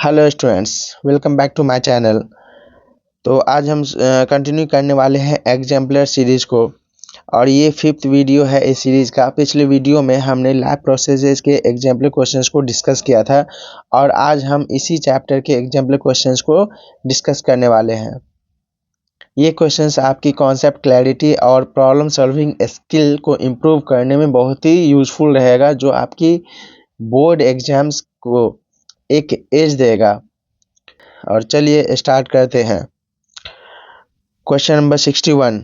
Hello students, welcome back to my channel. तो आज हम कंटिन्यू करने वाले हैं एग्जाम्पलर सीरीज़ को और ये फिफ्थ वीडियो है इस सीरीज़ का। पिछले वीडियो में हमने लैब प्रोसेसेस के एग्जाम्पलर क्वेश्चंस को डिस्कस किया था और आज हम इसी चैप्टर के एग्जाम्पलर क्वेश्चंस को डिस्कस करने वाले हैं। ये क्वेश्चंस आपकी कॉन्सेप्ट क्लैरिटी और प्रॉब्लम सॉल्विंग स्किल को इम्प्रूव करने में बहुत ही यूज़फुल रहेगा, जो आपकी बोर्ड एग्जाम्स को एक एज देगा। और चलिए स्टार्ट करते हैं। क्वेश्चन नंबर 61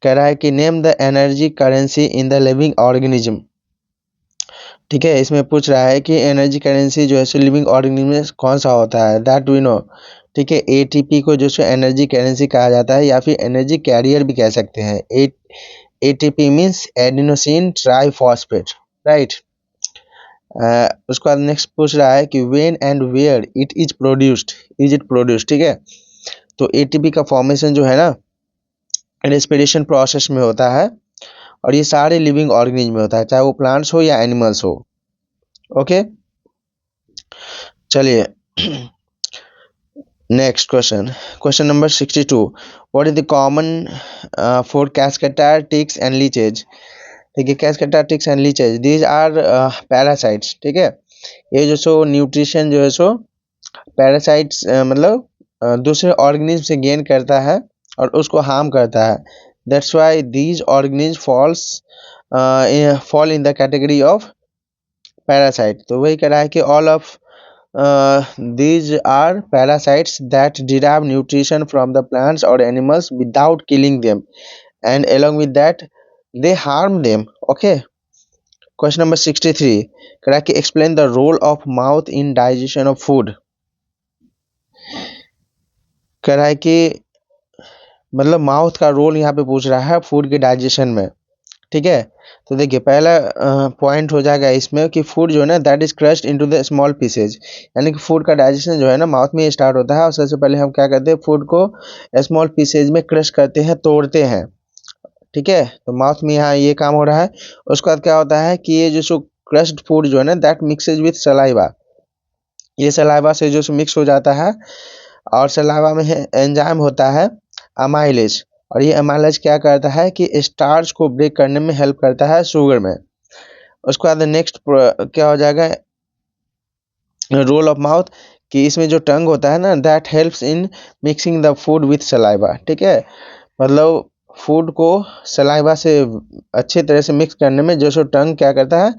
कह रहा है कि name the energy currency in the living organism. ठीक है, इसमें पूछ रहा है कि एनर्जी करेंसी जो है लिविंग ऑर्गेनिज्म में कौन सा होता है। That we know. ठीक है, एटीपी को जो है एनर्जी करेंसी कहा जाता है या फिर एनर्जी कैरियर भी कह सकते हैं। ATP means adenosine triphosphate, right. उसके बाद नेक्स्ट पूछ रहा है कि when and where it is produced. ठीक है, तो एटीपी का फॉर्मेशन जो है ना रेस्पिरेशन प्रोसेस में होता है और ये सारे लिविंग ऑर्गेनिज्म में होता है, चाहे वो प्लांट्स हो या एनिमल्स हो। ओके, चलिए next question number 62 what is the common for castor ticks and leeches. ठीक है, castor ticks and leeches these are parasites. ठीक है, ये जो सो न्यूट्रिशन जो है सो पैरासाइट्स मतलब दूसरे ऑर्गेनिज्म से गेन करता है और उसको हार्म करता है। That's why these organism fall in the category of parasite. तो वही कह रहा है कि all of these are parasites that derive nutrition from the plants or animals without killing them, and along with that they harm them. Okay, question number 63 कह रहा है कि explain the role of mouth in digestion of food। कह रहा है कि मतलब mouth का रोल यहाँ पे पूछ रहा है फूड के डाइजेशन में। ठीक है, तो देखिए पहला पॉइंट हो जाएगा इसमें कि फूड जो है ना that is crushed into the small pieces, यानी कि फूड का डाइजेशन जो है ना माउथ में ही स्टार्ट होता है और सबसे पहले हम क्या करते हैं फूड को स्मॉल पीसेज में क्रश करते हैं, तोड़ते हैं। ठीक है, तो माउथ में यहाँ ये काम हो रहा है। उसके बाद क्या होता है कि ये जो क्रश्ड फूड जो है ना दैट मिक्सेज विथ सलाइवा, ये सलाइवा से जो मिक्स हो जाता है और सलाइवा में एंजाइम होता है अमाइलेज, और ये अमाइलेज क्या करता है कि स्टार्च को ब्रेक करने में हेल्प करता है शुगर में। उसके बाद नेक्स्ट क्या हो जाएगा रोल ऑफ माउथ, कि इसमें जो टंग होता है ना that helps in mixing the food with saliva. ठीक है, मतलब फूड को सलाइवा से अच्छे तरह से मिक्स करने में जो टंग क्या करता है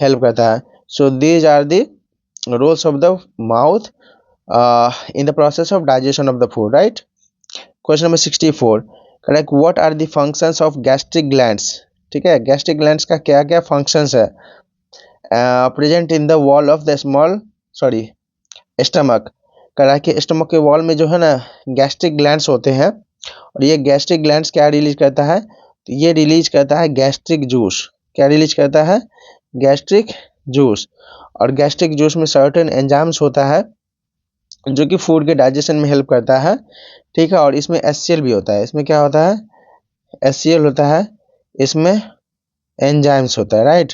हेल्प करता है। So these are the roles of the mouth in the process of digestion of the food, right? Question number 64 correct what are the functions of gastric glands। ठीक है, gastric glands का क्या क्या functions है present in the wall of the stomach। कह रहा है कि स्टमक के वॉल में जो है ना गैस्ट्रिक ग्लैंड्स होते हैं और ये गैस्ट्रिक ग्लैंड्स क्या रिलीज करता है, तो ये रिलीज करता है गैस्ट्रिक जूस। क्या रिलीज करता है, गैस्ट्रिक जूस। और गैस्ट्रिक जूस में सर्टेन एंजाइम्स होता है जो कि फूड के डाइजेशन में हेल्प करता है। ठीक है, और इसमें एचसीएल भी होता है। इसमें क्या होता है, एचसीएल होता है, इसमें एंजाइम्स होता है, राइट।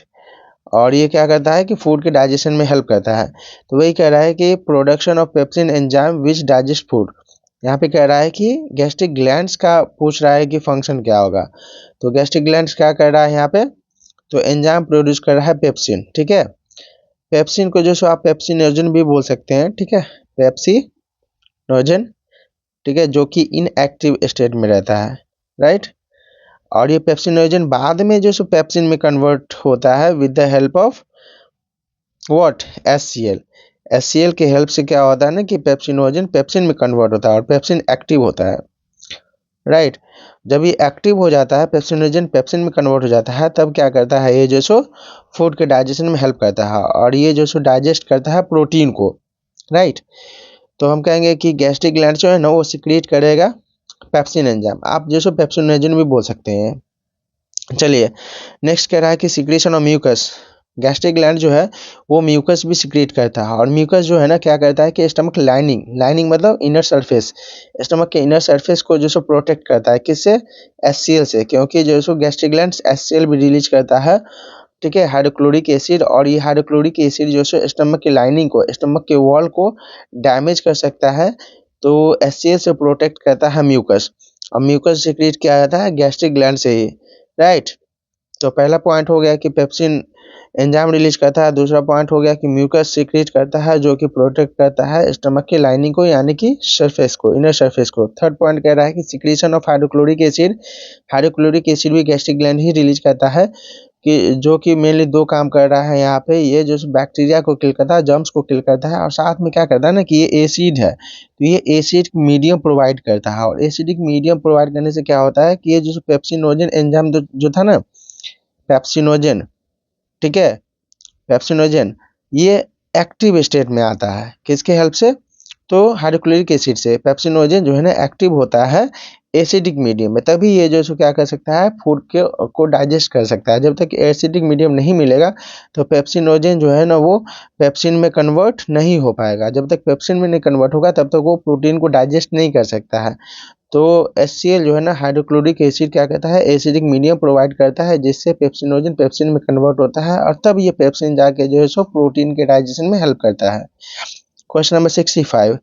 और ये क्या करता है कि फूड के डाइजेशन में हेल्प करता है। तो वही कह रहा है कि production of pepsin enzyme which digest food. यहाँ पे कह रहा है कि गैस्ट्रिक ग्लैंड्स का पूछ रहा है कि फंक्शन क्या होगा। तो गैस्ट्रिक ग्लैंड्स क्या कर रहा है यहाँ पे, तो एंजाइम प्रोड्यूस कर रहा है पेप्सिन। ठीक है, पेप्सिन को जो आप पेप्सिनोजन भी बोल सकते हैं। ठीक है, पेप्सिनोजन, ठीक है, जो कि इनएक्टिव स्टेट में रहता है, राइट। और ये पेप्सिनोजन बाद में जो पेप्सिन में कन्वर्ट होता है with the help of what, HCL. HCL के हेल्प से क्या होता है ना कि पेप्सिनोजन पेप्सिन में कन्वर्ट होता है और पेप्सिन एक्टिव होता है, राइट। जब ये एक्टिव हो जाता है पेप्सिनोजन पेप्सिन में कन्वर्ट हो जाता है तब क्या करता है ये जो फूड के डाइजेशन में हेल्प करता है और ये जो डाइजेस्ट करता है प्रोटीन को, राइट। तो हम कहेंगे कि गैस्ट्रिक ग्लैंड जो है ना वो सिक्रीट करेगा पेप्सिन एंजाइम। आप जो पेप्सिनोजन भी बोल सकते हैं। चलिए नेक्स्ट कह रहा है कि secretion of mucus. Gastric gland जो है वो म्यूकस भी सिक्रीट करता है और म्यूकस जो है ना क्या करता है कि स्टमक लाइनिंग मतलब इनर सरफेस, स्टमक के इनर सरफेस को जो प्रोटेक्ट करता है, किससे, एचसीएल से, क्योंकि जो गैस्ट्रिक ग्लैंड एचसीएल भी रिलीज करता है। ठीक है, हाइड्रोक्लोरिक एसिड, और ये हाइड्रोक्लोरिक एसिड जो है स्टमक की लाइनिंग को, स्टमक के वॉल को डैमेज कर सकता है। तो HCl से प्रोटेक्ट करता है म्यूकस, और म्यूकस सीक्रेट किया जाता है गैस्ट्रिक ग्लैंड से ही, राइट। तो पहला पॉइंट हो गया कि पेप्सिन एंजाइम रिलीज करता है। दूसरा पॉइंट हो गया कि म्यूकस सीक्रेट करता है जो कि प्रोटेक्ट करता है स्टमक की लाइनिंग को, यानी कि सरफेस को, इनर सरफेस को। थर्ड पॉइंट कह रहा है कि secretion of hydrochloric acid, hydrochloric acid भी गैस्ट्रिक ग्लैंड ही रिलीज करता है, कि जो कि मेनली दो काम कर रहा है यहाँ पे। ये जो बैक्टीरिया को किल करता है, जर्म्स को किल करता है, और साथ में क्या करता है ना कि ये एसिड है, तो ये एसिड मीडियम प्रोवाइड करता है। और एसिडिक मीडियम प्रोवाइड करने से क्या होता है कि ये जो पेप्सिनोजन एंजाइम जो था ना, पेप्सिनोजन, ठीक है, पेप्सिनोजन, ये एक्टिव स्टेट में आता है किसके हेल्प से? तो हाइड्रोक्लोरिक एसिड से पेप्सिनोजन जो है ना एक्टिव होता है एसिडिक मीडियम में, तभी ये जो है क्या कर सकता है, फूड के को डाइजेस्ट कर सकता है। जब तक एसिडिक मीडियम नहीं मिलेगा तो पेप्सिनोजन जो है ना वो पेप्सिन में कन्वर्ट नहीं हो पाएगा। जब तक पेप्सिन में नहीं कन्वर्ट होगा तब तक वो प्रोटीन को डाइजेस्ट नहीं कर सकता है। तो HCl जो है ना हाइड्रोक्लोरिक एसिड क्या कहता है, एसिडिक मीडियम प्रोवाइड करता है, जिससे पेप्सिनोजन पेप्सिन में कन्वर्ट होता है, और तब ये पेप्सिन जाके जो है सो प्रोटीन के डाइजेशन में हेल्प करता है। क्वेश्चन नंबर 65,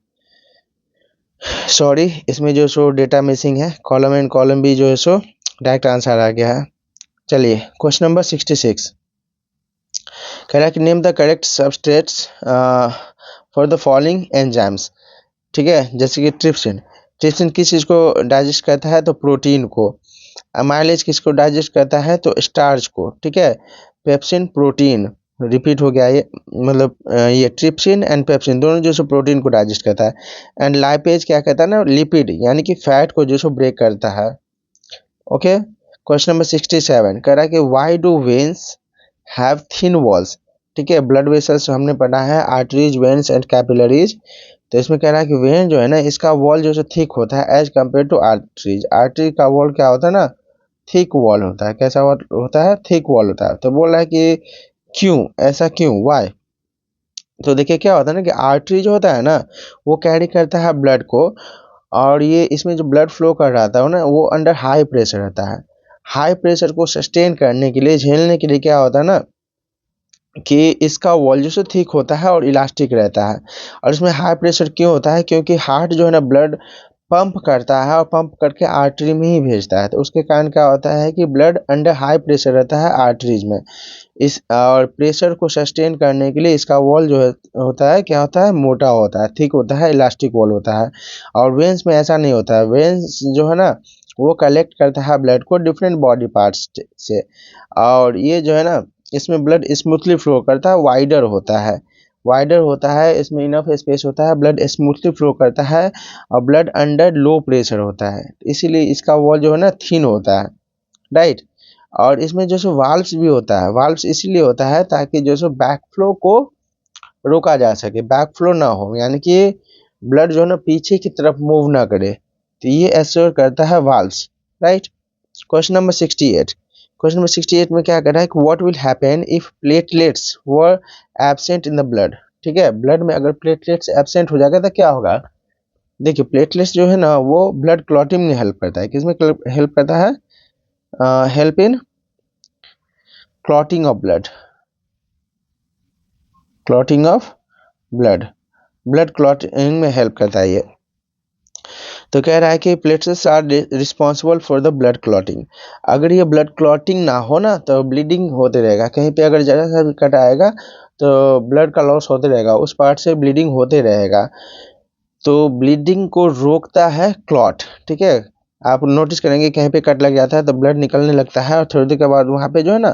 सॉरी इसमें जो सो डेटा मिसिंग है, कॉलम एंड कॉलम बी जो है सो डायरेक्ट आंसर आ गया है। चलिए क्वेश्चन नंबर 66 कह रहा है कि name the correct substrates for the following enzymes, ठीक है, जैसे कि ट्रिप्सिन, ट्रिप्सिन किस चीज़ को डाइजेस्ट करता है, तो प्रोटीन को। अमाइलेज किसको डाइजेस्ट करता है, तो स्टार्च को, ठीक है। पेप्सिन प्रोटीन, रिपीट हो गया ये, मतलब ये ट्रिप्सिन एंड पेप्सिन दोनों जो सो प्रोटीन को डाइजेस्ट करता है। एंड लाइपेज क्या कहता है ना, लिपिड यानी कि फैट को जो सो ब्रेक करता है। ओके, क्वेश्चन नंबर 67 कह रहा है कि why do veins have thin walls, ठीक है, ब्लड वेसल्स हमने पढ़ा है आर्टरीज, वेन्स एंड कैपिलरीज। तो इसमें कह रहा है कि वेन जो है ना इसका वॉल जो है थिक होता है as compare to arteries. Artery का वॉल क्या होता है ना, थिक वॉल होता है। कैसा वॉल होता है, थिक वॉल होता है। तो बोल रहा है कि क्यों, ऐसा क्यों, वाई? तो देखिए क्या होता है ना कि आर्टरी जो होता है ना वो कैरी करता है ब्लड को, और ये इसमें जो ब्लड फ्लो कर रहा था ना वो अंडर हाई प्रेशर रहता है। हाई प्रेशर को सस्टेन करने के लिए, झेलने के लिए क्या होता है ना कि इसका वॉल जो से थिक होता है और इलास्टिक रहता है। और इसमें हाई प्रेशर क्यों होता है, क्योंकि हार्ट जो है ना ब्लड पंप करता है और पंप करके आर्टरी में ही भेजता है। तो उसके कारण क्या होता है कि ब्लड अंडर हाई प्रेशर रहता है आर्टरीज में। इस और प्रेशर को सस्टेन करने के लिए इसका वॉल जो है होता है, क्या होता है, मोटा होता है, थिक होता है, इलास्टिक वॉल होता है। और वेन्स में ऐसा नहीं होता है। वेन्स जो है ना वो कलेक्ट करता है ब्लड को डिफरेंट बॉडी पार्ट्स से, और ये जो है ना इसमें ब्लड स्मूथली फ्लो करता है, वाइडर होता है, वाइडर होता है, इसमें इनफ स्पेस होता है, ब्लड स्मूथली फ्लो करता है, और ब्लड अंडर लो प्रेशर होता है, इसीलिए इसका वॉल जो है ना थिन होता है, राइट। और इसमें जो सो वाल्व्स भी होता है, वाल्व्स इसीलिए होता है ताकि जो सो बैकफ्लो को रोका जा सके, बैकफ्लो ना हो, यानी कि ब्लड जो है ना पीछे की तरफ मूव ना करे, तो ये एश्योर करता है valves, right. Question number 68, question number 68 में क्या कर रहा है कि what will happen if platelets were absent in the blood, ठीक है, ब्लड में अगर प्लेटलेट्स एब्सेंट हो जाएगा तो क्या होगा। देखिए प्लेटलेट्स जो है ना वो ब्लड क्लॉटिंग में हेल्प करता है, किसमें हेल्प करता है, help in clotting of blood, clotting of blood, blood clotting में हेल्प करता है ये। तो कह रहा है कि platelets are responsible for the blood clotting. अगर ये ब्लड क्लॉटिंग ना हो ना तो ब्लीडिंग होते रहेगा, कहीं पे अगर जरा सा भी कट आएगा तो ब्लड का लॉस होते रहेगा, उस पार्ट से ब्लीडिंग होते रहेगा। तो ब्लीडिंग को रोकता है क्लॉट, ठीक है। आप नोटिस करेंगे कहीं पे कट लग जाता है तो ब्लड निकलने लगता है, और थोड़ी देर के बाद वहाँ पे जो है ना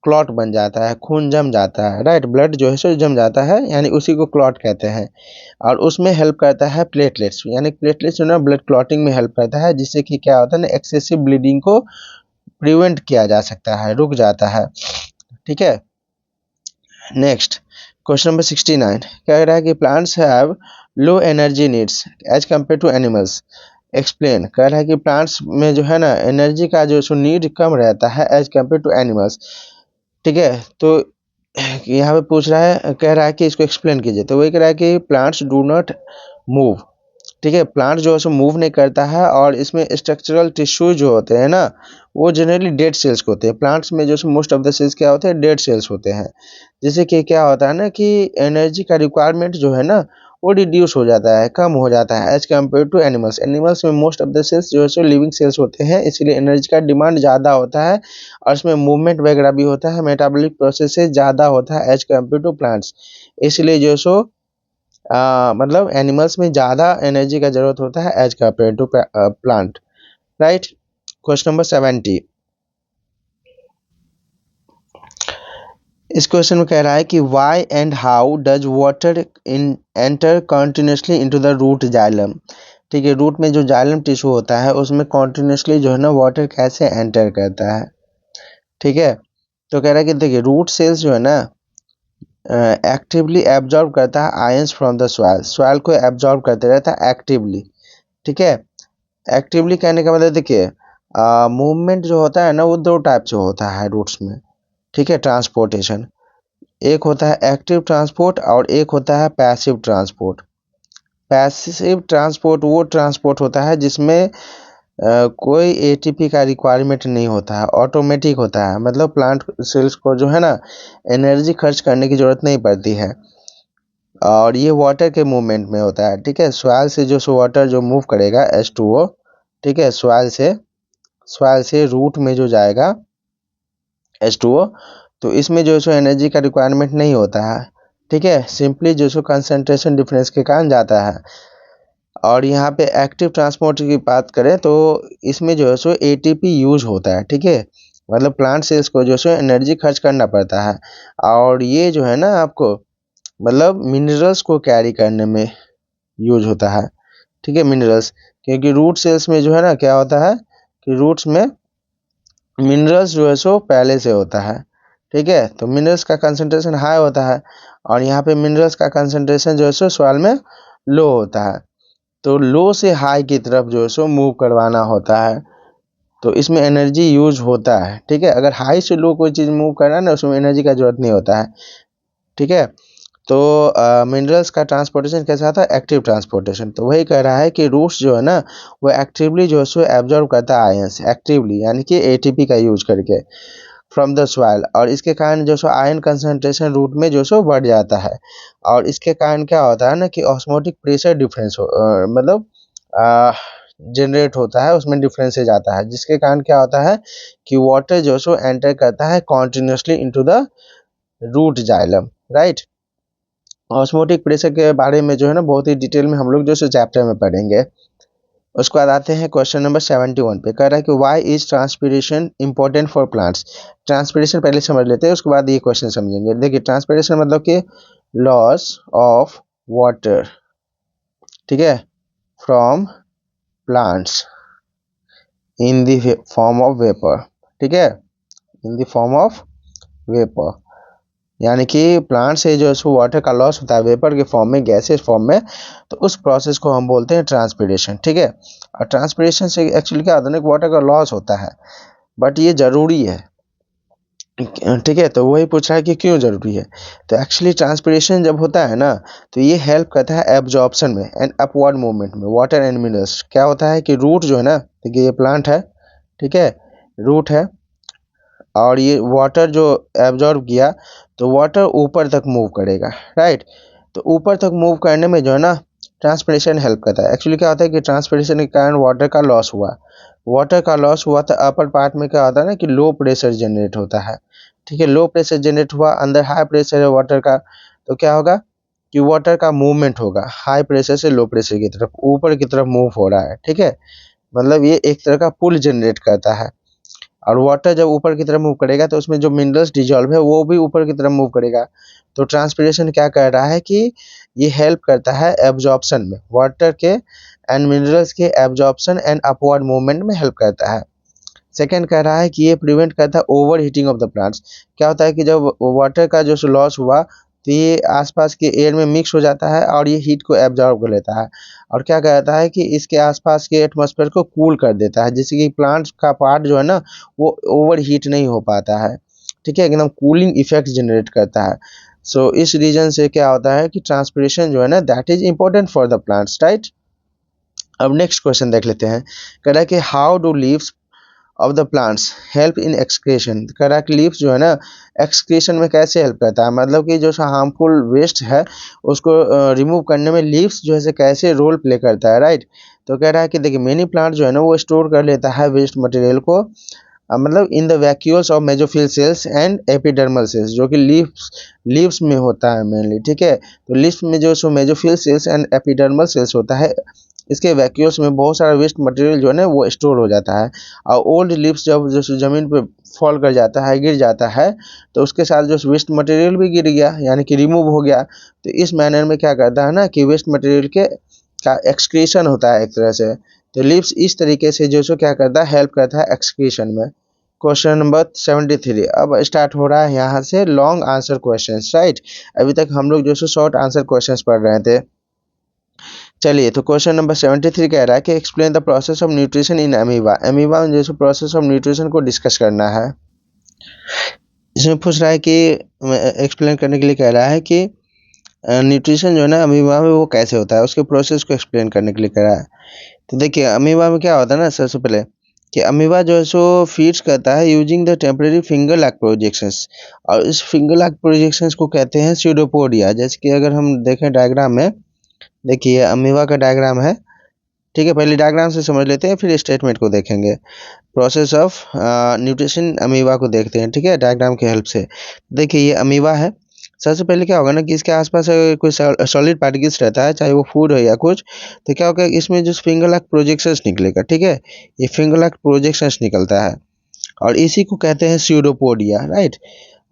क्लॉट बन जाता है, खून जम जाता है, राइट, ब्लड जो है सो जम जाता है, यानी उसी को क्लॉट कहते हैं। और उसमें हेल्प करता है प्लेटलेट्स, यानी प्लेटलेट्स जो है ना ब्लड क्लॉटिंग में हेल्प करता है, जिससे कि क्या होता है ना एक्सेसिव ब्लीडिंग को प्रिवेंट किया जा सकता है, रुक जाता है, ठीक है। नेक्स्ट क्वेश्चन नंबर 69 क्या कह रहा है कि plants have low energy needs as compare to animals, explain. कह रहा है कि प्लांट्स में जो है ना एनर्जी का जो सो नीड कम रहता है एज कम्पेयर टू एनिमल्स, ठीक है। तो यहाँ पे पूछ रहा है, कह रहा है कि इसको एक्सप्लेन कीजिए। तो वही कह रहा है कि प्लांट्स डू नॉट मूव, ठीक है। प्लांट जो है सो मूव नहीं करता है और इसमें स्ट्रक्चरल टिश्यू जो होते हैं ना, वो जनरली डेड सेल्स होते हैं। प्लांट्स में जो है मोस्ट ऑफ द सेल्स क्या होते हैं, डेड सेल्स होते हैं। जिससे कि क्या होता है ना कि एनर्जी का रिक्वायरमेंट जो है ना वो रिड्यूस हो जाता है, कम हो जाता है as compare to animals. Animals में मोस्ट ऑफ द सेल्स जो है सो लिविंग सेल्स होते हैं, इसीलिए एनर्जी का डिमांड ज़्यादा होता है और इसमें मूवमेंट वगैरह भी होता है, मेटाबॉलिक प्रोसेस ज़्यादा होता है एज कम्पेयर टू प्लांट्स। इसलिए जो है सो मतलब एनिमल्स में ज़्यादा एनर्जी का ज़रूरत होता है as compare to plant, right. Question number 70, इस क्वेश्चन में कह रहा है कि why and how does water in enter continuously into the root xylem. ठीक है, रूट में जो जाइलम टिश्यू होता है उसमें कॉन्टिन्यूसली जो है ना वाटर कैसे एंटर करता है। ठीक है, तो कह रहा है कि देखिए रूट सेल्स जो है ना एक्टिवली एब्जॉर्ब करता है ions from the soil. Soil को एब्जॉर्ब करते रहता है एक्टिवली। ठीक है, एक्टिवली कहने का मतलब देखिए मूवमेंट जो होता है ना वो दो टाइप से होता है रूट्स में। ठीक है, ट्रांसपोर्टेशन, एक होता है एक्टिव ट्रांसपोर्ट और एक होता है पैसिव ट्रांसपोर्ट। पैसिव ट्रांसपोर्ट वो ट्रांसपोर्ट होता है जिसमें कोई एटीपी का रिक्वायरमेंट नहीं होता है, ऑटोमेटिक होता है। मतलब प्लांट सेल्स को जो है ना एनर्जी खर्च करने की ज़रूरत नहीं पड़ती है और ये वाटर के मूवमेंट में होता है। ठीक है, सॉइल से जो सो वाटर जो मूव करेगा H2O, ठीक है, सॉइल से रूट में जो जाएगा H2O, तो इसमें जो है सो एनर्जी का रिक्वायरमेंट नहीं होता है। ठीक है, सिंपली जो सो कंसंट्रेशन डिफरेंस के कारण जाता है। और यहाँ पे एक्टिव ट्रांसपोर्ट की बात करें तो इसमें जो है सो एटीपी यूज होता है। ठीक है, मतलब प्लांट सेल्स को जो है सो एनर्जी खर्च करना पड़ता है और ये जो है ना आपको मतलब मिनरल्स को कैरी करने में यूज होता है। ठीक है, मिनरल्स, क्योंकि रूट सेल्स में जो है ना क्या होता है कि रूट्स में मिनरल्स जो है सो पहले से होता है। ठीक है, तो मिनरल्स का कंसंट्रेशन हाई होता है और यहाँ पे मिनरल्स का कंसंट्रेशन जो है सो सॉइल में लो होता है। तो लो से हाई की तरफ जो है सो मूव करवाना होता है, तो इसमें एनर्जी यूज होता है। ठीक है, अगर हाई से लो कोई चीज़ मूव करना है ना उसमें एनर्जी का जरूरत नहीं होता है। ठीक है, तो मिनरल्स का ट्रांसपोर्टेशन कैसा था, एक्टिव ट्रांसपोर्टेशन। तो वही कह रहा है कि रूट्स जो है ना वो एक्टिवली जो है सो एब्जॉर्ब करता है आयंस, एक्टिवली यानी कि एटीपी का यूज करके फ्रॉम द सॉइल, और इसके कारण जो सो आयन कंसंट्रेशन रूट में जो सो बढ़ जाता है और इसके कारण क्या होता है ना कि ऑस्मोटिक प्रेशर डिफरेंस मतलब जनरेट होता है, उसमें डिफरेंसेज आता है, जिसके कारण क्या होता है कि वाटर जो सो एंटर करता है continuously into the root xylem, right. Osmotic pressure के बारे में जो है ना बहुत ही डिटेल में हम लोग जो सो चैप्टर में पढ़ेंगे। उसके बाद आते हैं क्वेश्चन नंबर 71 पे, कह रहा है कि why is transpiration important for plants. Transpiration पहले समझ लेते हैं, उसके बाद ये क्वेश्चन समझेंगे। देखिए ट्रांसपिरेशन मतलब कि लॉस ऑफ वाटर, ठीक है, from plants in the form of vapour. ठीक है, in the form of vapour, यानी कि प्लांट से जो है वाटर का लॉस होता है वेपर के फॉर्म में, गैसेस फॉर्म में, तो उस प्रोसेस को हम बोलते हैं ट्रांसपिरेशन। ठीक है, और ट्रांसपिरेशन से एक्चुअली क्या होता है ना वाटर का लॉस होता है, बट ये ज़रूरी है। ठीक है, तो वही पूछ रहा है कि क्यों ज़रूरी है। तो एक्चुअली ट्रांसपिरेशन जब होता है ना तो ये हेल्प करता है एब्जॉर्प्शन में एंड अपवर्ड मूवमेंट में वाटर एंड मिनरल्स। क्या होता है कि रूट जो है ना, देखिए ये प्लांट है, ठीक है, रूट है और ये वाटर जो एब्जॉर्ब किया तो वाटर ऊपर तक मूव करेगा, राइट। तो ऊपर तक मूव करने में जो है ना ट्रांसपिरेशन हेल्प करता है। एक्चुअली क्या होता है कि ट्रांसपिरेशन के कारण वाटर का लॉस हुआ, वाटर का लॉस हुआ तो अपर पार्ट में क्या होता है ना कि लो प्रेशर जनरेट होता है। ठीक है, लो प्रेशर जनरेट हुआ, अंदर हाई प्रेशर है वाटर का, तो क्या होगा कि वाटर का मूवमेंट होगा हाई प्रेशर से लो प्रेशर की तरफ, ऊपर की तरफ मूव हो रहा है। ठीक है, मतलब ये एक तरह का पुल जनरेट करता है और वाटर जब ऊपर की तरफ मूव करेगा तो उसमें जो मिनरल्स डिजॉल्व है वो भी ऊपर की तरफ मूव करेगा। तो ट्रांसपिरेशन क्या कर रहा है कि ये हेल्प करता है एब्जॉर्प्शन में, वाटर के एंड मिनरल्स के एब्जॉर्प्शन एंड अपवर्ड मूवमेंट में हेल्प करता है। सेकेंड कह रहा है कि ये प्रिवेंट करता है over heating of the plants. क्या होता है कि जब वाटर का जो लॉस हुआ तो ये आसपास के एयर में मिक्स हो जाता है और ये हीट को एब्जॉर्ब कर लेता है और क्या कहता है कि इसके आसपास के एटमॉस्फेयर को कूल कर देता है, जिससे कि प्लांट्स का पार्ट जो है ना वो ओवर हीट नहीं हो पाता है। ठीक है, एकदम कूलिंग इफेक्ट जनरेट करता है। इस रीजन से क्या होता है कि ट्रांसपिरेशन जो है ना that is important for the plants, right. अब नेक्स्ट क्वेश्चन देख लेते हैं। कह रहा है कि how do leaves of the plants help in excretion. कह रहा है कि लीव्स जो है ना एक्सक्रीशन में कैसे हेल्प करता है, मतलब कि जो हार्मफुल वेस्ट है उसको रिमूव करने में लीव्स जो है से कैसे रोल प्ले करता है, राइट। तो कह रहा है कि देखिए मेनी प्लांट जो है ना वो स्टोर कर लेता है वेस्ट मटेरियल को, मतलब in the vacuoles of mesophyll cells and epidermal cells, जो कि लीव्स में होता है मेनली, ठीक है। तो लीव्स में जो सो mesophyll cells and epidermal cells होता है, इसके वैक्यूल्स में बहुत सारा वेस्ट मटेरियल जो है ना वो स्टोर हो जाता है। और ओल्ड लीव्स जब जो ज़मीन पे फॉल कर जाता है, गिर जाता है, तो उसके साथ जो वेस्ट मटेरियल भी गिर गया, यानी कि रिमूव हो गया। तो इस मैनर में क्या करता है ना कि वेस्ट मटेरियल के का एक्सक्रीशन होता है एक तरह से। तो लीव्स इस तरीके से जो सो क्या करता है, हेल्प करता है एक्सक्रीशन में। क्वेश्चन नंबर 73 अब स्टार्ट हो रहा है यहाँ से लॉन्ग आंसर क्वेश्चंस, राइट। अभी तक हम लोग जो सो शॉर्ट आंसर क्वेश्चंस पढ़ रहे थे। चलिए, तो क्वेश्चन नंबर 73 कह रहा है कि explain the process of nutrition in amoeba. Amoeba में जो सो प्रोसेस ऑफ न्यूट्रिशन को डिस्कस करना है। इसमें पूछ रहा है कि एक्सप्लेन करने के लिए कह रहा है कि न्यूट्रिशन जो है ना अमीबा में वो कैसे होता है, उसके प्रोसेस को एक्सप्लेन करने के लिए कह रहा है। तो देखिए अमीबा में क्या होता है ना, सबसे पहले कि अमीबा जो है सो फीड्स करता है using the temporary finger like projections, और इस फिंगर लाइक प्रोजेक्शंस को कहते हैं स्यूडोपोडिया। जैसे कि अगर हम देखें डायग्राम में, देखिए अमीबा का डायग्राम है, ठीक है। पहले डायग्राम से समझ लेते हैं फिर स्टेटमेंट को देखेंगे। प्रोसेस ऑफ न्यूट्रिशन अमीबा को देखते हैं, ठीक है, डायग्राम की हेल्प से। देखिए ये अमीबा है। सबसे पहले क्या होगा ना कि इसके आसपास अगर कोई सॉलिड पार्टिकल्स रहता है, चाहे वो फूड हो या कुछ, तो क्या होगा इसमें जो फिंगर लाइक प्रोजेक्शंस निकलेगा, ठीक है। ये फिंगर लाइक प्रोजेक्शंस निकलता है और इसी को कहते हैं स्यूडोपोडिया, राइट।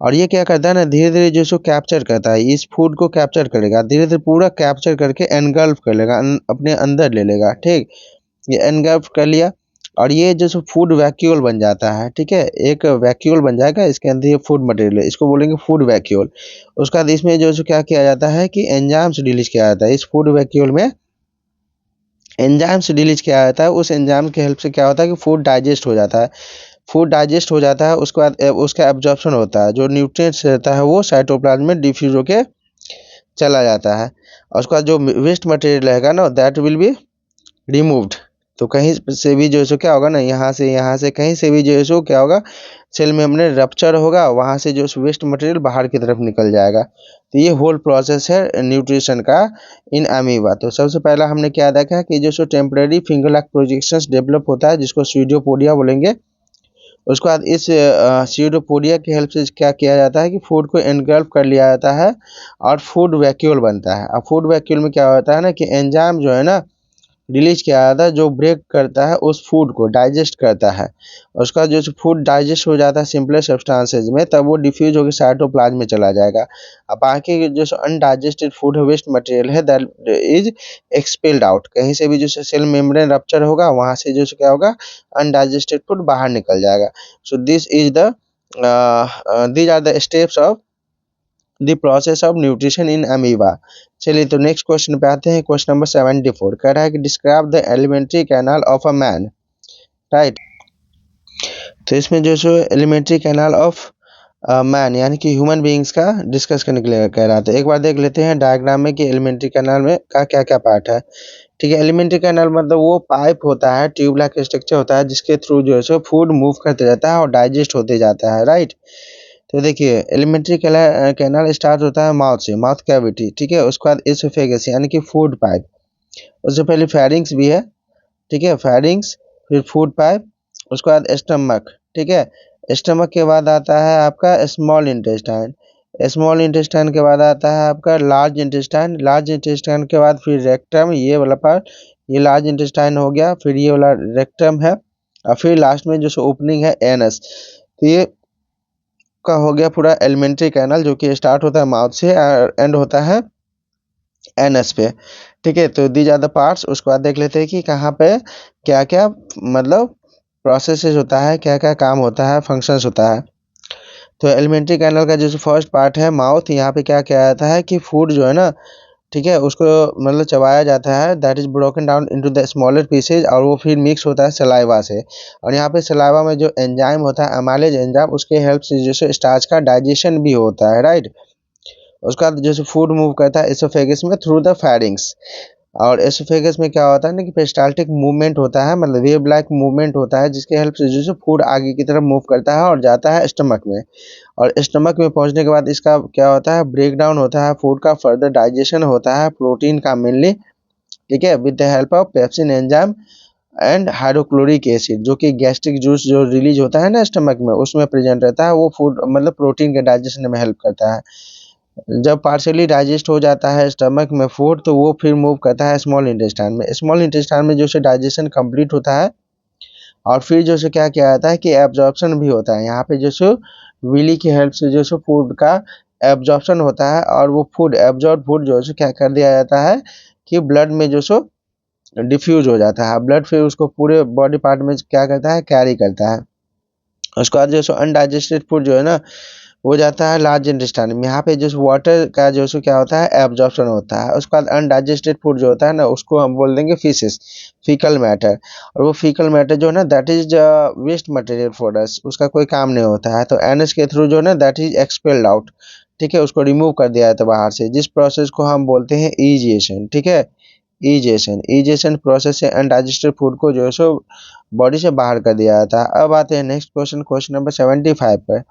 और ये क्या करता है ना, धीरे धीरे जो सो कैप्चर करता है, इस फूड को कैप्चर करेगा, धीरे धीरे पूरा कैप्चर करके एनगल्फ कर लेगा, अपने अंदर ले लेगा, ठीक। ये एनगल्फ कर लिया और ये जो सो फूड वैक्यूल बन जाता है, ठीक है। एक वैक्यूल बन जाएगा, इसके अंदर ये फूड मटेरियल है, इसको बोलेंगे फूड वैक्यूल। उसके बाद इसमें जो सो क्या किया जाता है कि एंजाइम्स रिलीज किया जाता है। इस फूड वैक्यूल में एंजाइम्स रिलीज किया जाता है। उस एंजाइम की हेल्प से क्या होता है कि फूड डाइजेस्ट हो जाता है। फूड डाइजेस्ट हो जाता है, उसके बाद उसका एब्जॉर्प्शन होता है, जो न्यूट्रिएंट्स रहता है वो साइटोप्लाज्म में डिफ्यूज होके चला जाता है। और उसके बाद जो वेस्ट मटेरियल रहेगा ना दैट विल बी रिमूव्ड। तो कहीं से भी जो है सो क्या होगा ना, यहाँ से कहीं से भी जो है सो क्या होगा, सेल मेम्ब्रेन रप्चर होगा, वहाँ से जो वेस्ट मटेरियल बाहर की तरफ निकल जाएगा। तो ये होल प्रोसेस है न्यूट्रिशन का इन अमीबा। तो सबसे पहला हमने क्या देखा कि जो सो temporary finger like projections develop होता है, जिसको स्यूडोपोडिया बोलेंगे। उसके बाद इस स्यूडोपोडिया की हेल्प से क्या किया जाता है कि फूड को एनगल्फ कर लिया जाता है और फूड वैक्यूल बनता है। अब फूड वैक्यूल में क्या होता है ना कि एंजाइम जो है ना रिलीज किया जाता है, जो ब्रेक करता है उस फूड को, डाइजेस्ट करता है। उसका जो फूड डाइजेस्ट हो जाता है सिंपलर सब्सटेंसेज में, तब वो डिफ्यूज होकर साइटोप्लाज्म में चला जाएगा। अब बाकी जो अनडाइजेस्टेड फूड वेस्ट मटेरियल है दैट इज एक्सपेल्ड आउट। कहीं से भी जो सेल मेम्ब्रेन रप्चर होगा, वहाँ से जो क्या होगा, अनडाइजेस्टेड फूड बाहर निकल जाएगा। सो these are the steps of the process of nutrition in amoeba. चलिए, तो नेक्स्ट क्वेश्चन पे आते हैं। क्वेश्चन नंबर 74 कह रहा है कि describe the alimentary canal of a man, right. तो इसमें जो सो एलिमेंट्री कैनाल ऑफ मैन यानी कि ह्यूमन बीइंग्स का डिस्कस करने के लिए कह रहा था। एक बार देख लेते हैं डायग्राम में कि एलिमेंट्री कैनाल में का क्या क्या पार्ट है, ठीक है। एलिमेंट्री कैनाल मतलब वो पाइप होता है, ट्यूब लाइक स्ट्रक्चर होता है, जिसके थ्रू जो है सो फूड मूव करते रहता है और डाइजेस्ट होते जाता है, राइट। तो देखिए एलिमेंट्री कैनाल स्टार्ट होता है माउथ से, माउथ कैविटी, ठीक है। उसके बाद एसोफेगस यानी कि फूड पाइप, उससे पहले फेरिंग्स भी है, ठीक है, फेरिंग्स, फिर फूड पाइप, उसके बाद स्टमक, ठीक है। स्टमक के बाद आता है आपका स्मॉल इंटेस्टाइन, स्मॉल इंटेस्टाइन के बाद आता है आपका लार्ज इंटेस्टाइन, लार्ज इंटेस्टाइन के बाद फिर रेक्टम, ये वाला पार्ट, ये लार्ज इंटेस्टाइन हो गया, फिर ये वाला रेक्टम है, और फिर लास्ट में जो ओपनिंग है एनस। तो ये का हो गया पूरा एलिमेंट्री कैनल, जो कि स्टार्ट होता है माउथ से और एंड होता है एनएस पे, ठीक है। तो दीज आर द पार्ट्स। उसके बाद देख लेते हैं कि कहाँ पे क्या क्या मतलब प्रोसेसेस होता है, क्या क्या काम होता है, फंक्शंस होता है। तो एलिमेंट्री कैनल का जो फर्स्ट पार्ट है माउथ, यहाँ पे क्या किया जाता है कि फूड जो है ना, ठीक है, उसको मतलब चबाया जाता है, that is broken down into the smaller pieces, और वो फिर मिक्स होता है सलाइवा से। और यहाँ पे सलाइवा में जो एंजाइम होता है अमाइलेज एंजाइम, उसके हेल्प से जैसे स्टार्च का डाइजेशन भी होता है, राइट। उसका जैसे फूड मूव करता है एसोफेगस में थ्रू द फेरिंग्स, और एसोफेगस में क्या होता है ना कि पेरिस्टाल्टिक मूवमेंट होता है, मतलब वेव लाइक मूवमेंट होता है, जिसके हेल्प से जो फूड आगे की तरफ मूव करता है और जाता है स्टमक में। और स्टमक में पहुंचने के बाद इसका क्या होता है, ब्रेक डाउन होता है, फूड का फर्दर डाइजेशन होता है, प्रोटीन का मेनली, ठीक है, with the help of pepsin enzyme and hydrochloric acid, जो कि गैस्ट्रिक जूस जो रिलीज होता है ना स्टमक में, उसमें प्रेजेंट रहता है, वो फूड मतलब प्रोटीन के डाइजेशन में हेल्प करता है। जब पार्शियली डाइजेस्ट हो जाता है स्टमक में फूड, तो वो फिर मूव करता है स्मॉल इंटेस्टाइन में। स्मॉल इंटेस्टाइन में जो है डाइजेशन कंप्लीट होता है, और फिर जो है क्या किया जाता है कि एब्जॉर्प्शन भी होता है। यहाँ पे जो है विली की हेल्प से जो है फूड का एब्जॉर्प्शन होता है, और वो फूड एब्जॉर्ब फूड जो है क्या कर दिया जाता है कि ब्लड में जो है डिफ्यूज हो जाता है। ब्लड फिर उसको पूरे बॉडी पार्ट में क्या करता है, कैरी करता है। उसके बाद जो है अनडाइजेस्टेड फूड जो है ना, वो जाता है लार्ज इंटेस्टाइन में। यहाँ पे जो वाटर का जो है क्या होता है, एब्जॉर्प्शन होता है। उसके बाद अनडाइजेस्टेड फूड जो होता है ना, उसको हम बोल देंगे फीसेस, फीकल मैटर। और वो फीकल मैटर जो है ना, that is waste material for us, उसका कोई काम नहीं होता है, तो एनएस के थ्रू जो है ना दैट इज एक्सपेल्ड आउट, ठीक है, उसको रिमूव कर दिया जाता है बाहर से, जिस प्रोसेस को हम बोलते हैं ईजिएशन, ठीक है, ईजेशन प्रोसेस से अनडाइजेस्टेड फूड को जो है बॉडी से बाहर कर दिया जाता है। अब आते हैं नेक्स्ट क्वेश्चन, क्वेश्चन नंबर 75 पर।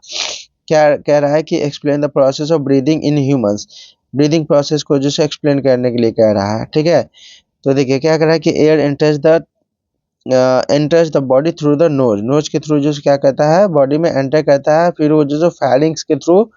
क्या कह रहा है कि explain the process of breathing in humans. Breathing process को जो एक्सप्लेन करने के लिए कह रहा है, ठीक है। तो देखिए क्या कह रहा है कि air enters the body through the nose, nose के थ्रू जो क्या करता है, बॉडी में एंटर करता है, फिर वो जो फैरिंग्स के थ्रू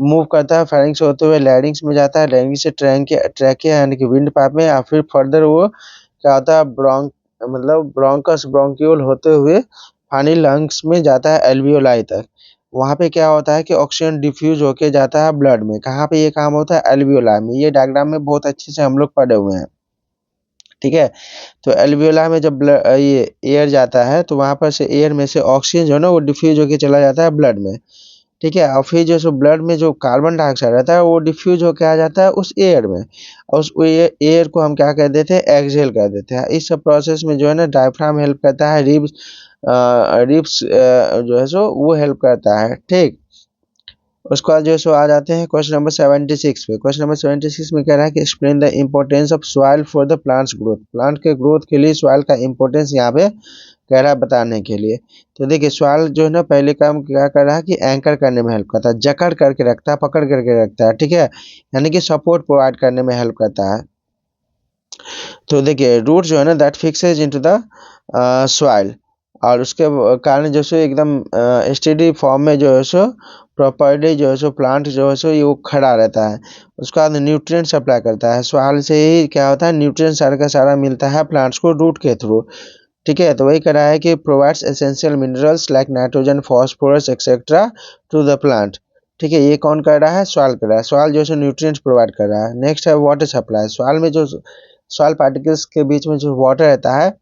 मूव करता है, फेरिंग्स होते हुए लैरिंग्स में जाता है, लैरिंग्स से ट्रैकिया यानी कि विंड पाइप में, या फिर फर्दर वो क्या होता है, ब्रोंकस ब्रोंक्यूल होते हुए फाइनली लंग्स में जाता है एल्वियोलाई तक। वहाँ पे क्या होता है कि ऑक्सीजन डिफ्यूज होके जाता है ब्लड में। कहाँ पे ये काम होता है, एल्वियोलाई में। ये डायग्राम में बहुत अच्छे से हम लोग पढ़े हुए हैं, ठीक है। तो एल्वियोलाई में जब ये एयर जाता है, तो वहाँ पर से एयर में से ऑक्सीजन जो है ना वो डिफ्यूज होके चला जाता है ब्लड में, ठीक है। और फिर जो सो ब्लड में जो कार्बन डाइऑक्साइड रहता है वो डिफ्यूज होकर आ जाता है उस एयर में, और उस एयर को हम क्या कर देते हैं, एक्सहेल कर देते हैं। इस सब प्रोसेस में जो है ना डायफ्राम हेल्प करता है, रिब्स जो है सो वो हेल्प करता है, ठीक। उसके बाद जो है सो आ जाते हैं क्वेश्चन नंबर 76 पे। क्वेश्चन नंबर 76 में कह रहा है कि explain the importance of soil for the plants growth. Plant के ग्रोथ के लिए सॉइल का इम्पोर्टेंस यहाँ पे कह रहा है बताने के लिए। तो देखिए सॉइल जो है ना पहले काम क्या कर रहा है कि एंकर करने में हेल्प करता है, जकड़ करके रखता है, पकड़ करके रखता है, ठीक है, यानी कि सपोर्ट प्रोवाइड करने में हेल्प करता है। तो देखिए रूट जो है ना that fixes into the soil, और उसके कारण जो है एकदम स्टेडी फॉर्म में जो है सो प्रॉपर्ली जो है सो प्लांट जो है सो ये वो खड़ा रहता है। उसके बाद न्यूट्रिएंट सप्लाई करता है, सॉइल से ही क्या होता है, न्यूट्रिएंट सारा का सारा मिलता है प्लांट्स को रूट के थ्रू, ठीक है। तो वही कह रहा है कि provides essential minerals like nitrogen, phosphorus etcetera to the plant, ठीक है। ये कौन कर रहा है, सॉइल कर रहा है। सॉइल जो है न्यूट्रिएंट्स प्रोवाइड कर रहा है। नेक्स्ट है वाटर सप्लाई। सॉइल में जो सॉइल पार्टिकल्स के बीच में जो वाटर रहता है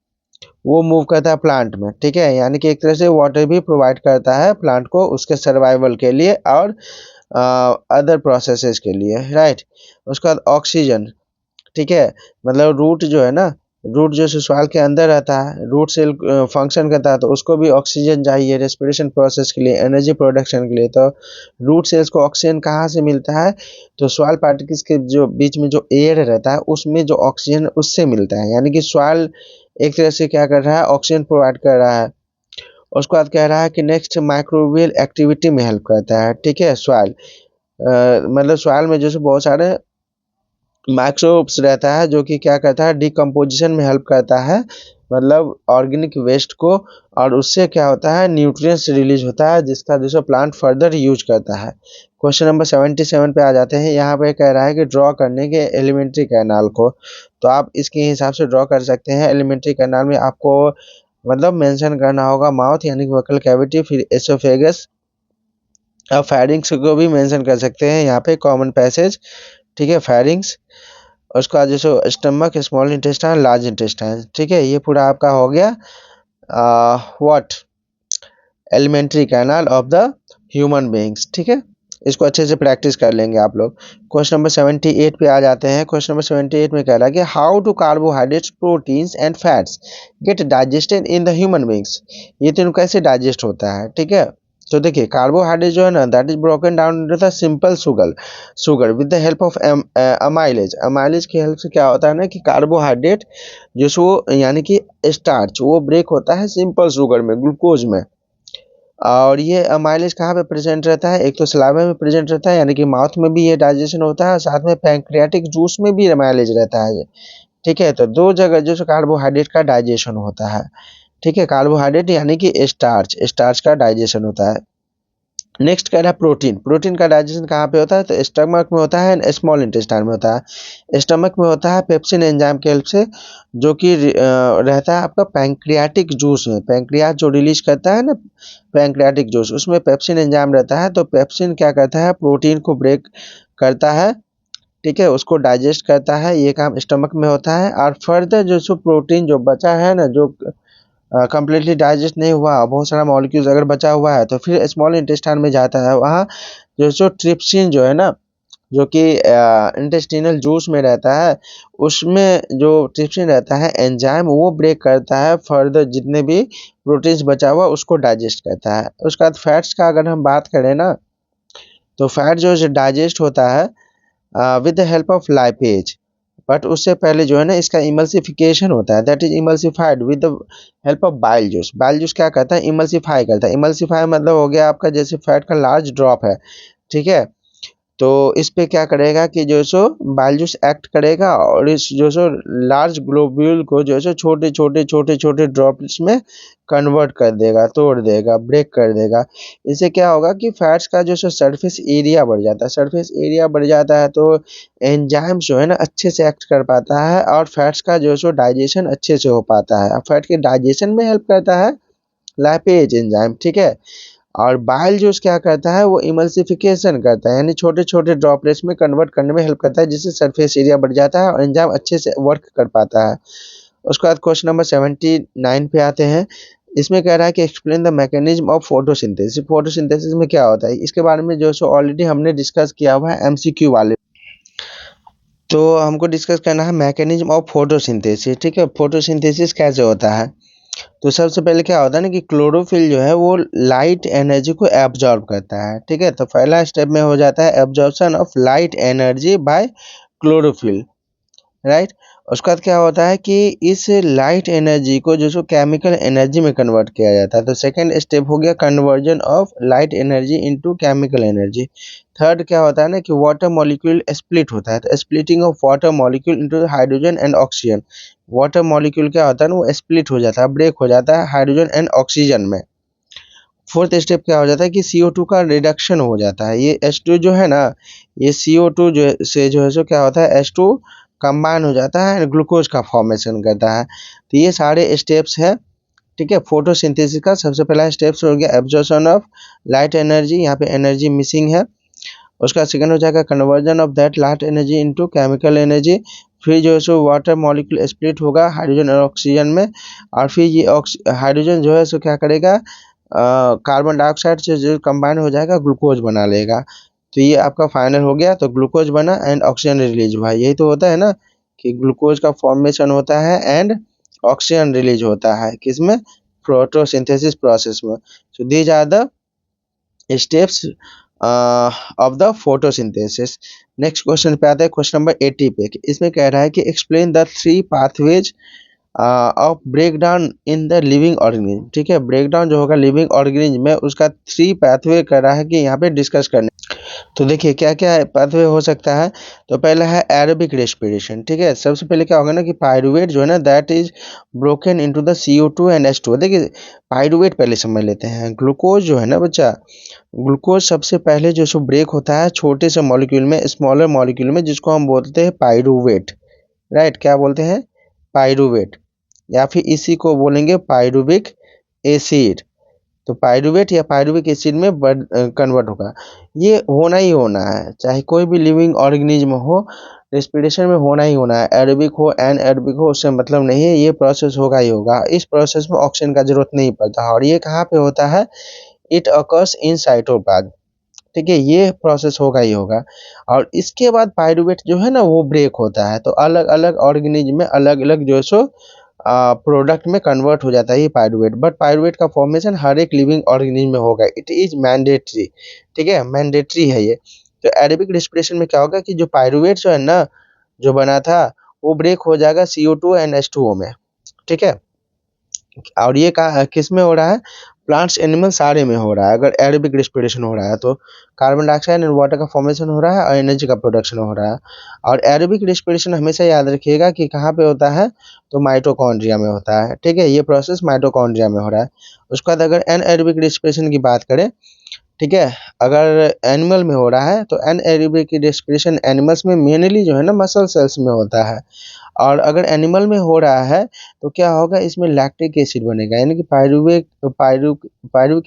वो मूव करता है प्लांट में, ठीक है, यानी कि एक तरह से वाटर भी प्रोवाइड करता है प्लांट को उसके सर्वाइवल के लिए और अदर प्रोसेसेस के लिए, राइट। उसके बाद ऑक्सीजन, ठीक है, मतलब रूट जो है ना, रूट जो सॉइल के अंदर रहता है, रूट सेल फंक्शन करता है, तो उसको भी ऑक्सीजन चाहिए रेस्पिरेशन प्रोसेस के लिए, एनर्जी प्रोडक्शन के लिए। तो रूट सेल्स को ऑक्सीजन कहाँ से मिलता है, तो सॉइल पार्टिकल्स के जो बीच में जो एयर रहता है उसमें जो ऑक्सीजन उससे मिलता है, यानी कि सॉइल एक तरह से क्या कर रहा है, ऑक्सीजन प्रोवाइड कर रहा है। उसके बाद कह रहा है कि नेक्स्ट माइक्रोबियल एक्टिविटी में हेल्प करता है, ठीक है। सॉइल मतलब सॉइल में जैसे बहुत सारे माइक्रोब्स रहता है जो कि क्या करता है, डिकम्पोजिशन में हेल्प करता है, मतलब ऑर्गेनिक वेस्ट को, और उससे क्या होता है, न्यूट्रिएंट्स रिलीज होता है, जिसका दूसरा प्लांट फर्दर यूज करता है। क्वेश्चन नंबर 77 पे आ जाते हैं। यहाँ पे कह रहा है कि ड्रॉ करने के एलिमेंट्री कैनाल को, तो आप इसके हिसाब से ड्रॉ कर सकते हैं। एलिमेंट्री कैनाल में आपको मतलब मेंशन करना होगा माउथ यानी कि वोकल कैविटी, फिर एसोफेगस, आप फेरिंग्स को भी मेंशन कर सकते हैं यहाँ पे, कॉमन पैसेज, ठीक है, फेरिंग्स। उसके बाद जैसे stomach, small intestine, large intestine, ठीक है। ये पूरा आपका हो गया what, alimentary canal of the human beings, ठीक है। इसको अच्छे से प्रैक्टिस कर लेंगे आप लोग। क्वेश्चन नंबर 78 पे आ जाते हैं। क्वेश्चन नंबर 78 में कह रहा है कि how do carbohydrates, proteins and fats get digested in the human beings. ये तीनों कैसे डाइजेस्ट होता है, ठीक है। तो देखिए कार्बोहाइड्रेट जो है ना that is broken down into the simple sugar with the help of amylase. Amylase की हेल्प से क्या होता है ना कि कार्बोहाइड्रेट जो सो यानी कि स्टार्च वो ब्रेक होता है सिंपल शुगर में, ग्लूकोज में। और ये अमाइलेज कहाँ पे प्रेजेंट रहता है, एक तो सलाइवा में प्रेजेंट रहता है यानी कि माउथ में भी ये डाइजेशन होता है, साथ में पैंक्रियाटिक जूस में भी अमाइलेज रहता है। ठीक है, तो दो जगह जो कार्बोहाइड्रेट का डाइजेशन होता है। ठीक है, कार्बोहाइड्रेट यानी कि स्टार्च का डाइजेशन होता है। नेक्स्ट कह रहा है प्रोटीन। प्रोटीन का डाइजेशन कहाँ पे होता है, तो स्टमक में होता है एंड स्मॉल इंटेस्टाइन में होता है। स्टमक में होता है पेप्सिन एंजाइम के हेल्प से, जो कि रहता है आपका पैंक्रियाटिक जूस में। पैंक्रियाज जो रिलीज करता है ना पैंक्रियाटिक जूस, उसमें पेप्सिन एंजाइम रहता है। तो पेप्सिन क्या करता है, प्रोटीन को ब्रेक करता है। ठीक है, उसको डाइजेस्ट करता है, ये काम स्टमक में होता है। और फर्दर जो सो प्रोटीन जो बचा है ना, जो कंप्लीटली डाइजेस्ट नहीं हुआ, बहुत सारा मॉलिक्यूल्स अगर बचा हुआ है, तो फिर स्मॉल इंटेस्टाइन में जाता है। वहाँ जो सो ट्रिप्सिन जो है ना, जो कि इंटेस्टिनल जूस में रहता है, उसमें जो ट्रिप्सिन रहता है एंजाइम वो ब्रेक करता है, फर्दर जितने भी प्रोटीन्स बचा हुआ उसको डाइजेस्ट करता है। उसके बाद फैट्स का अगर हम बात करें ना, तो फैट जो डाइजेस्ट होता है with the help of lipase. But उससे पहले जो है ना इसका इमल्सिफिकेशन होता है, that is emulsified with the help of bile juice. Bile juice क्या करता है, इमल्सिफाई करता है। इमल्सिफाई मतलब हो गया आपका जैसे फैट का लार्ज ड्रॉप है। ठीक है, तो इस पे क्या करेगा कि जो सो बाइल जूस एक्ट करेगा और इस जो सो लार्ज ग्लोब्यूल को जो सो छोटे छोटे ड्रॉपलेट्स में कन्वर्ट कर देगा, तोड़ देगा, ब्रेक कर देगा। इससे क्या होगा कि फैट्स का जो सो सरफेस एरिया बढ़ जाता है। सरफेस एरिया बढ़ जाता है तो एंजाइम जो है ना अच्छे से एक्ट कर पाता है और फैट्स का जो सो डाइजेशन अच्छे से हो पाता है। फैट के डाइजेशन में हेल्प करता है लैपेज एंजाइम। ठीक है, और बाइल जूस क्या करता है, वो इमल्सिफिकेशन करता है, यानी छोटे छोटे ड्रॉपलेट्स में कन्वर्ट करने में हेल्प करता है, जिससे सरफेस एरिया बढ़ जाता है और एंजाइम अच्छे से वर्क कर पाता है। उसके बाद क्वेश्चन नंबर 79 पे आते हैं। इसमें कह रहा है कि explain the mechanism of photosynthesis. Photosynthesis में क्या होता है, इसके बारे में जो सो ऑलरेडी हमने डिस्कस किया हुआ है एमसीक्यू वाले। तो हमको डिस्कस करना है मैकेनिज्म ऑफ फोटोसिंथेसिस। ठीक है, फोटोसिंथेसिस कैसे होता है। तो सबसे पहले क्या होता है ना कि क्लोरोफिल जो है वो लाइट एनर्जी को एब्जॉर्ब करता है। ठीक है, तो पहला स्टेप में हो जाता है absorption of light energy by chlorophyll, right. उसके बाद क्या होता है कि इस लाइट एनर्जी को जो सो केमिकल एनर्जी में कन्वर्ट किया जाता है। तो सेकंड स्टेप हो गया conversion of light energy into chemical energy. Third क्या होता है ना कि वाटर मॉलिक्यूल स्प्लिट होता है, तो splitting of water molecule into hydrogen and oxygen. Water molecule क्या होता है ना वो स्प्लिट हो जाता है, ब्रेक हो जाता है हाइड्रोजन एंड ऑक्सीजन में। फोर्थ स्टेप क्या हो जाता है कि CO2 का रिडक्शन हो जाता है। ये H2 जो है ना, ये CO2 जो है सो क्या होता है H2 कंबाइन हो जाता है एंड ग्लूकोज का फॉर्मेशन करता है। तो ये सारे स्टेप्स हैं। ठीक है, फोटोसिंथेसिस का सबसे पहला स्टेप्स हो गया एब्जॉर्प्शन ऑफ लाइट एनर्जी, यहाँ पे एनर्जी मिसिंग है। उसका सेकंड हो जाएगा conversion of that light energy into chemical energy. फिर जो है सो वाटर मॉलिक्यूल स्प्लिट होगा हाइड्रोजन और ऑक्सीजन में, और फिर ये हाइड्रोजन जो है सो क्या करेगा, कार्बन डाइऑक्साइड से जो कंबाइन हो जाएगा ग्लूकोज बना लेगा। तो ये आपका फाइनल हो गया, तो ग्लूकोज बना एंड ऑक्सीजन रिलीज हुआ। यही तो होता है ना कि ग्लूकोज का फॉर्मेशन होता है एंड ऑक्सीजन रिलीज होता है किसमें, फोटोसिंथेसिस प्रोसेस में। So these are the steps of the photosynthesis. Next question पे आता है क्वेश्चन नंबर 80 पे। इसमें कह रहा है कि explain the 3 pathways of break down in the living organism. ठीक है, ब्रेक डाउन जो होगा लिविंग ऑर्गेनिज्म में उसका 3 पाथवे कर रहा है कि यहाँ पे डिस्कस करने। तो देखिए क्या क्या पाथवे हो सकता है। तो पहला है एरोबिक रेस्पिरेशन। ठीक है, सबसे पहले क्या होगा ना कि पायरुवेट जो है ना that is broken into the CO2 and H2। देखिए पायरुवेट पहले समझ लेते हैं। ग्लूकोज जो है ना बच्चा, ग्लूकोज सबसे पहले जो सो ब्रेक होता है छोटे से मॉलिक्यूल में, स्मॉलर मॉलिक्यूल में, जिसको हम बोलते हैं पायरुवेट, राइट। क्या बोलते हैं, पायरुवेट, या फिर इसी को बोलेंगे पायरुविक एसिड। तो पायरुवेट या पायरुविक एसिड में कन्वर्ट होगा। ये होना ही होना है, चाहे कोई भी लिविंग ऑर्गेनिज्म हो, रेस्पिरेशन में होना ही होना है। एरोबिक हो एनएरोबिक हो उससे मतलब नहीं है, ये प्रोसेस होगा ही होगा। इस प्रोसेस में ऑक्सीजन का जरूरत नहीं पड़ता, और ये कहाँ पे होता है, इट अकर्स इन साइटोप्लाज्म। ठीक है, ये प्रोसेस होगा ही होगा। और इसके बाद पायरुवेट जो है ना वो ब्रेक होता है। तो अलग अलग ऑर्गेनिज्म में अलग अलग जो है सो प्रोडक्ट में कन्वर्ट हो जाता है ये पायरूवेट। बट पायरूवेट का फॉर्मेशन हर एक लिविंग ऑर्गेनिज्म में होगा, इट इज मैंडेटरी, ठीक है, मैंडेटरी है ये। तो एरोबिक रेस्पिरेशन में क्या होगा कि जो पायरूवेट जो है ना, जो बना था वो ब्रेक हो जाएगा CO2 एंड H2O में, ठीक है। और ये किस में हो रहा है, प्लांट्स एनिमल सारे में हो रहा है अगर एरोबिक रेस्पिरेशन हो रहा है तो। कार्बन डाइऑक्साइड एंड वाटर का फॉर्मेशन हो रहा है और एनर्जी का प्रोडक्शन हो रहा है। और एरोबिक रेस्पिरेशन हमेशा याद रखिएगा कि कहाँ पे होता है, तो माइटोकॉन्ड्रिया में होता है, ठीक है, ये प्रोसेस माइटोकॉन्ड्रिया में हो रहा है। उसके बाद अगर एनएरोबिक रेस्पिरेशन की बात करें, ठीक है, अगर एनिमल में हो रहा है तो एनएरोबिक रेस्पिरेशन एनिमल्स में मेनली जो है ना मसल सेल्स में होता है। और अगर एनिमल में हो रहा है तो क्या होगा, इसमें लैक्टिक एसिड बनेगा, यानी कि पायरुविक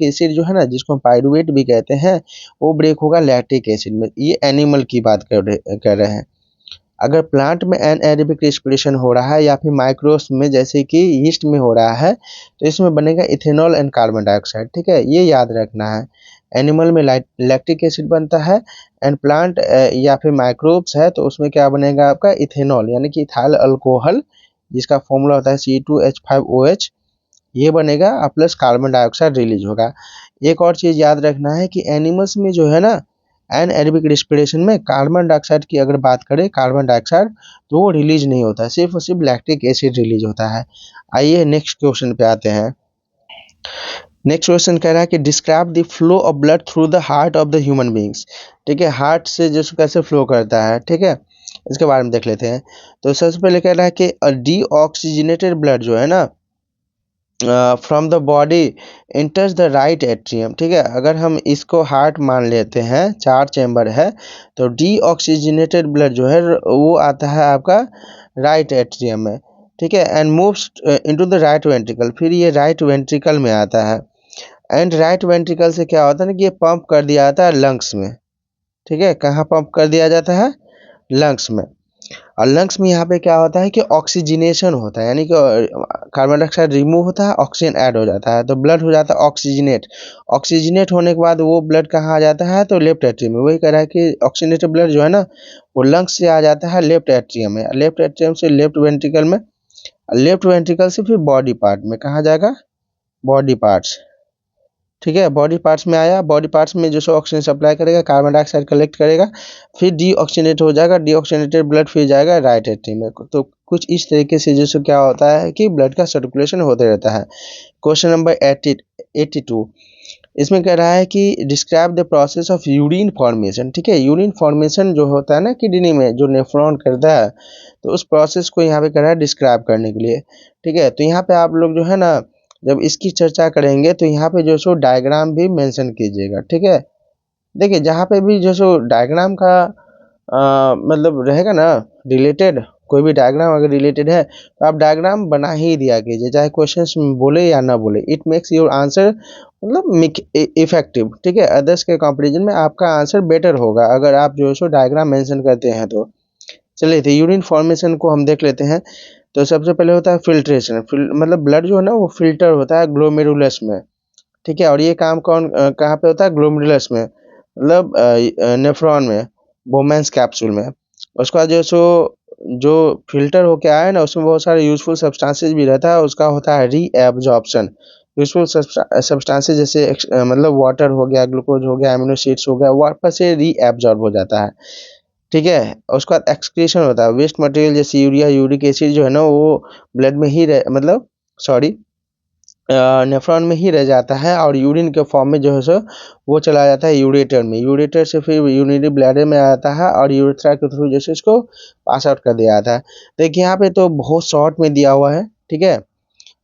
एसिड जो है ना, जिसको हम पायरुवेट भी कहते हैं, वो ब्रेक होगा लैक्टिक एसिड में। ये एनिमल की बात कर रहे हैं। अगर प्लांट में एनएरोबिक रेस्पिरेशन हो रहा है या फिर माइक्रोब्स में जैसे कि यीस्ट में हो रहा है, तो इसमें बनेगा इथेनॉल एंड कार्बन डाइऑक्साइड, ठीक है, ये याद रखना है। एनिमल में लैक्टिक एसिड बनता है एंड प्लांट या फिर माइक्रोब्स है तो उसमें क्या बनेगा आपका, इथेनॉल, यानी कि इथाइल अल्कोहल, जिसका फॉर्मूला होता है C2H5OH, ये बनेगा और प्लस कार्बन डाइऑक्साइड रिलीज होगा। एक और चीज़ याद रखना है कि एनिमल्स में जो है ना एनएरोबिक रेस्पिरेशन में कार्बन डाइऑक्साइड की अगर बात करें, कार्बन डाइऑक्साइड तो वो रिलीज नहीं होता, सिर्फ और सिर्फ लैक्टिक एसिड रिलीज होता है। आइए नेक्स्ट क्वेश्चन पे आते हैं। नेक्स्ट क्वेश्चन कह रहा है कि describe the flow of blood through the heart of the human beings, ठीक है, हार्ट से जो कैसे फ्लो करता है, ठीक है, इसके बारे में देख लेते हैं। तो सबसे पहले कह रहा है कि डीऑक्सीजनेटेड ब्लड जो है ना from the body इंटर्स the right atrium, ठीक है, अगर हम इसको हार्ट मान लेते हैं, 4 चैम्बर है, तो डीऑक्सीजनेटेड ब्लड जो है वो आता है आपका राइट एट्रियम में, ठीक है, and moves into the right ventricle, फिर ये राइट वेंट्रिकल में आता है। एंड राइट वेंट्रिकल से क्या होता है ना कि ये पंप कर दिया जाता है लंग्स में, ठीक है, कहाँ पंप कर दिया जाता है, लंग्स में। और लंग्स में यहाँ पे क्या होता है कि ऑक्सीजनेशन होता है, यानी कि कार्बन डाइऑक्साइड रिमूव होता है, ऑक्सीजन ऐड हो जाता है, तो ब्लड हो जाता है ऑक्सीजनेट। ऑक्सीजनेट होने के बाद वो ब्लड कहाँ आ जाता है, तो लेफ्ट एट्रियम में। वही कह रहा है कि ऑक्सीजनेटेड ब्लड जो है ना वो लंग्स से आ जाता है लेफ्ट एट्रियम में, लेफ्ट एट्रियम से लेफ्ट वेंट्रिकल में, लेफ्ट वेंट्रिकल से फिर बॉडी पार्ट में, कहाँ जाएगा, बॉडी पार्ट्स, ठीक है, बॉडी पार्ट्स में आया, बॉडी पार्ट्स में जो सो ऑक्सीजन सप्लाई करेगा, कार्बन डाइऑक्साइड कलेक्ट करेगा, फिर डीऑक्सीजनेट हो जाएगा, डीऑक्सीजनेटेड ब्लड फिर जाएगा राइट एट्रियम में। तो कुछ इस तरीके से जो सो क्या होता है कि ब्लड का सर्कुलेशन होते रहता है। क्वेश्चन नंबर 82, इसमें कह रहा है कि describe the process of urine formation, ठीक है, यूरिन फॉर्मेशन जो होता है ना किडनी में, जो नेफ्रॉन करता है, तो उस प्रोसेस को यहाँ पे कह रहा है डिस्क्राइब करने के लिए, ठीक है। तो यहाँ पे आप लोग जो है ना जब इसकी चर्चा करेंगे तो यहाँ पे जो सो डायग्राम भी मेंशन कीजिएगा, ठीक है। देखिए जहाँ पे भी जो सो डायग्राम का मतलब रहेगा ना रिलेटेड, कोई भी डायग्राम अगर रिलेटेड है तो आप डायग्राम बना ही दिया कीजिए, चाहे क्वेश्चंस बोले या ना बोले, इट मेक्स योर आंसर मतलब इफेक्टिव, ठीक है, अदर्स के कंपैरिजन में आपका आंसर बेटर होगा अगर आप जो सो डायग्राम मेंशन करते हैं तो। चलिए तो यूरिन फॉर्मेशन को हम देख लेते हैं। तो सबसे पहले होता है फिल्ट्रेशन, मतलब ब्लड जो है ना वो फिल्टर होता है ग्लोमेरुलस में, ठीक है, और ये काम कहाँ पे होता है, ग्लोमेरुलस में, मतलब नेफ्रॉन में, बोमेंस कैप्सूल में। उसके बाद जो सो जो फिल्टर होके आया ना उसमें बहुत सारे यूजफुल सब्सटेंसेस भी रहता है, उसका होता है रीएब्जॉर्प्शन। यूजफुल सब्सटेंसेस जैसे मतलब वाटर हो गया, ग्लूकोज हो गया, एमिनो एसिड्स हो गया, वापस से रीएब्जॉर्ब हो जाता है, ठीक है। उसके बाद एक्सक्रीशन होता है, वेस्ट मटेरियल जैसे यूरिया, यूरिक एसिड जो है ना वो ब्लड में ही मतलब सॉरी नेफ्रॉन में ही रह जाता है और यूरिन के फॉर्म में जो है सो वो चला जाता है यूरेटर में, यूरेटर से फिर यूरिनरी ब्लैडर में आता है और यूरेथ्रा के थ्रू जैसे इसको पास आउट कर दिया जाता है। देखिए यहाँ पे तो बहुत शॉर्ट में दिया हुआ है, ठीक है,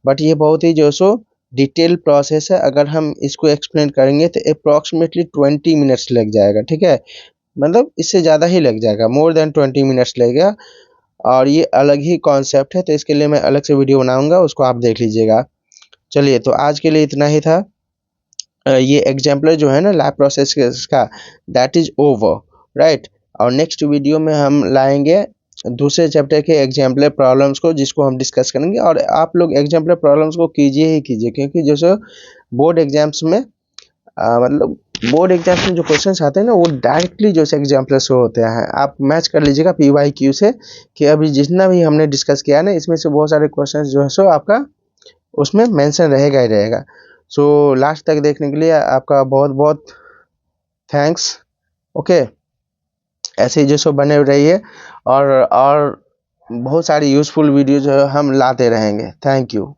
बट ये बहुत ही जो सो डिटेल प्रोसेस है, अगर हम इसको एक्सप्लेन करेंगे तो अप्रॉक्सीमेटली 20 मिनट्स लग जाएगा, ठीक है, मतलब इससे ज़्यादा ही लग जाएगा, मोर देन 20 मिनट्स लगेगा। और ये अलग ही कॉन्सेप्ट है, तो इसके लिए मैं अलग से वीडियो बनाऊंगा, उसको आप देख लीजिएगा। चलिए तो आज के लिए इतना ही था। ये एग्जाम्पलर जो है ना लैब प्रोसेस का दैट इज ओवर, राइट। और नेक्स्ट वीडियो में हम लाएंगे दूसरे चैप्टर के एग्जाम्पलर प्रॉब्लम्स को, जिसको हम डिस्कस करेंगे। और आप लोग एग्जाम्पलर प्रॉब्लम्स को कीजिए ही कीजिए, क्योंकि जैसे बोर्ड एग्जाम्स में मतलब बोर्ड एग्जाम्स में जो क्वेश्चन आते हैं ना वो डायरेक्टली जो है एग्जाम्पलर से होते हैं। आप मैच कर लीजिएगा PYQ से कि अभी जितना भी हमने डिस्कस किया ना इसमें से बहुत सारे क्वेश्चन जो है सो आपका उसमें मेंशन रहेगा ही रहेगा। सो लास्ट तक देखने के लिए आपका बहुत बहुत थैंक्स। ओके, ऐसे ही जो सो बने रहिए और बहुत सारी यूज़फुल वीडियो जो है हम लाते रहेंगे। Thank you.